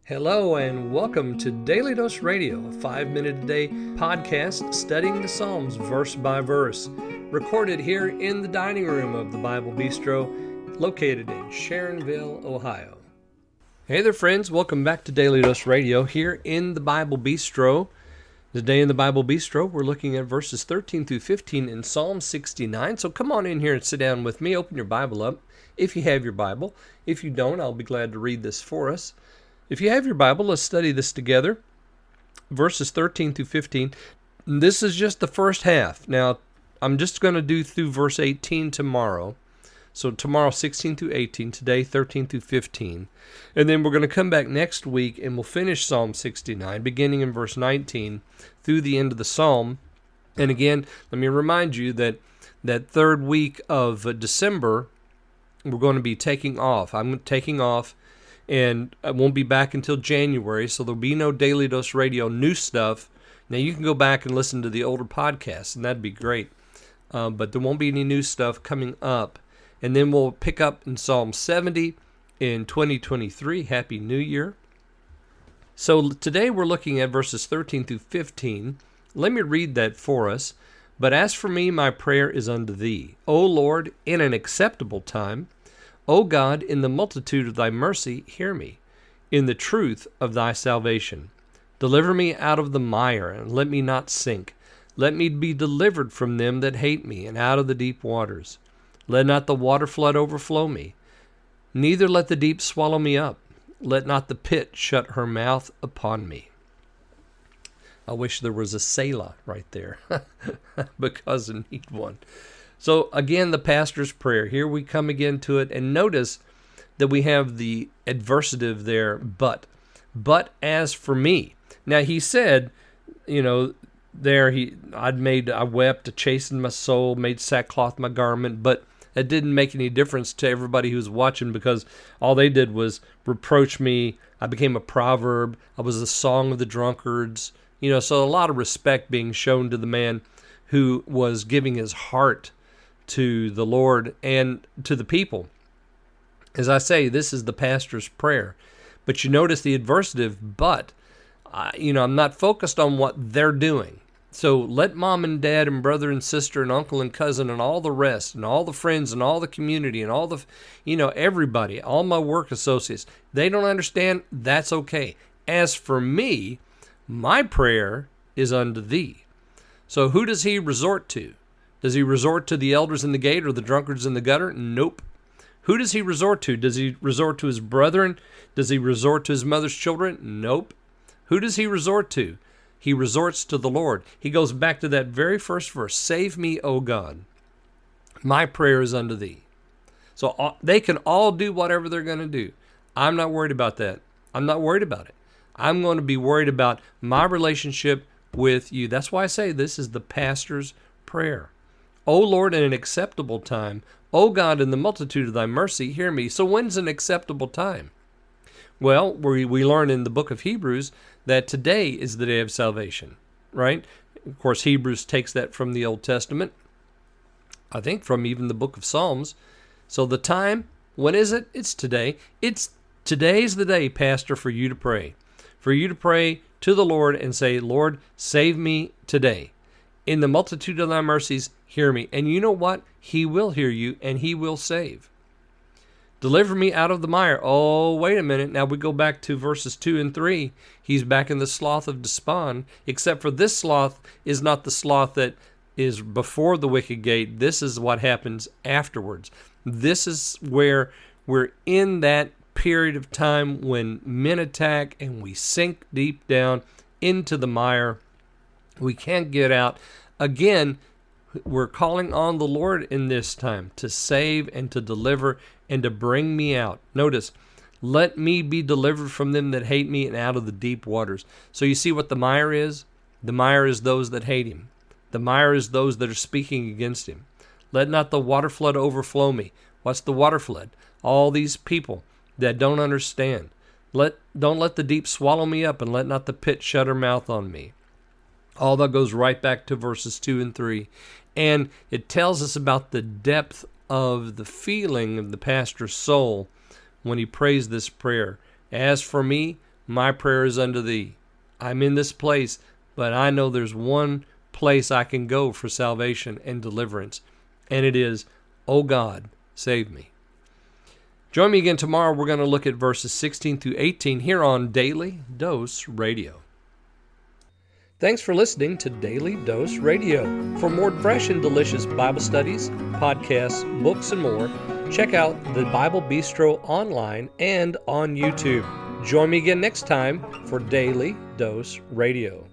Hello and welcome to Daily Dose Radio, a 5-minute-a-day podcast studying the Psalms verse by verse, recorded here in the dining room of the Bible Bistro, located in Sharonville, Ohio. Hey there friends, welcome back to Daily Dose Radio here in the Bible Bistro. Today in the Bible Bistro, we're looking at verses 13 through 15 in Psalm 69. So come on in here and sit down with me, open your Bible up if you have your Bible. If you don't, I'll be glad to read this for us. If you have your Bible, let's study this together. Verses 13 through 15. This is just the first half. Now, I'm just going to do through verse 18 tomorrow. So tomorrow, 16 through 18. Today, 13 through 15. And then we're going to come back next week and we'll finish Psalm 69, beginning in verse 19 through the end of the Psalm. And again, let me remind you that that third week of December, we're going to be taking off. I'm taking off. And I won't be back until January, so there'll be no Daily Dose Radio new stuff. Now, you can go back and listen to the older podcasts, and that'd be great. But there won't be any new stuff coming up. And then we'll pick up in Psalm 70 in 2023. Happy New Year. So today we're looking at verses 13 through 15. Let me read that for us. But as for me, my prayer is unto thee, O Lord, in an acceptable time. O God, in the multitude of thy mercy, hear me. In the truth of thy salvation, deliver me out of the mire, and let me not sink. Let me be delivered from them that hate me, and out of the deep waters. Let not the water flood overflow me, neither let the deep swallow me up. Let not the pit shut her mouth upon me. I wish there was a Selah right there, because I need one. So again, the pastor's prayer. Here we come again to it, and notice that we have the adversative there, but as for me. Now he said, I wept, I chastened my soul, made sackcloth my garment, but it didn't make any difference to everybody who was watching because all they did was reproach me. I became a proverb. I was the song of the drunkards. So a lot of respect being shown to the man who was giving his heart to the Lord and to the people. As I say, this is the pastor's prayer. But you notice the adversative, but, I'm not focused on what they're doing. So let mom and dad and brother and sister and uncle and cousin and all the rest and all the friends and all the community and all the, everybody, all my work associates, they don't understand, that's okay. As for me, my prayer is unto thee. So who does he resort to? Does he resort to the elders in the gate or the drunkards in the gutter? Nope. Who does he resort to? Does he resort to his brethren? Does he resort to his mother's children? Nope. Who does he resort to? He resorts to the Lord. He goes back to that very first verse. Save me, O God. My prayer is unto thee. So they can all do whatever they're going to do. I'm not worried about that. I'm not worried about it. I'm going to be worried about my relationship with you. That's why I say this is the pastor's prayer. O Lord, in an acceptable time, O God, in the multitude of thy mercy, hear me. So when's an acceptable time? Well, we learn in the book of Hebrews that today is the day of salvation, right? Of course, Hebrews takes that from the Old Testament, I think from even the book of Psalms. So the time, when is it? It's today. Today's the day, Pastor, for you to pray. For you to pray to the Lord and say, Lord, save me today. In the multitude of thy mercies, hear me. And you know what? He will hear you, and he will save. Deliver me out of the mire. Oh, wait a minute. Now we go back to verses 2 and 3. He's back in the slough of despond, except for this slough is not the slough that is before the wicket gate. This is what happens afterwards. This is where we're in that period of time when men attack and we sink deep down into the mire. We can't get out. Again, we're calling on the Lord in this time to save and to deliver and to bring me out. Notice, let me be delivered from them that hate me and out of the deep waters. So you see what the mire is? The mire is those that hate him. The mire is those that are speaking against him. Let not the water flood overflow me. What's the water flood? All these people that don't understand. Don't let the deep swallow me up, and let not the pit shut her mouth on me. All that goes right back to verses 2 and 3. And it tells us about the depth of the feeling of the pastor's soul when he prays this prayer. As for me, my prayer is unto thee. I'm in this place, but I know there's one place I can go for salvation and deliverance, and it is, oh God, save me. Join me again tomorrow. We're going to look at verses 16 through 18 here on Daily Dose Radio. Thanks for listening to Daily Dose Radio. For more fresh and delicious Bible studies, podcasts, books, and more, check out the Bible Bistro online and on YouTube. Join me again next time for Daily Dose Radio.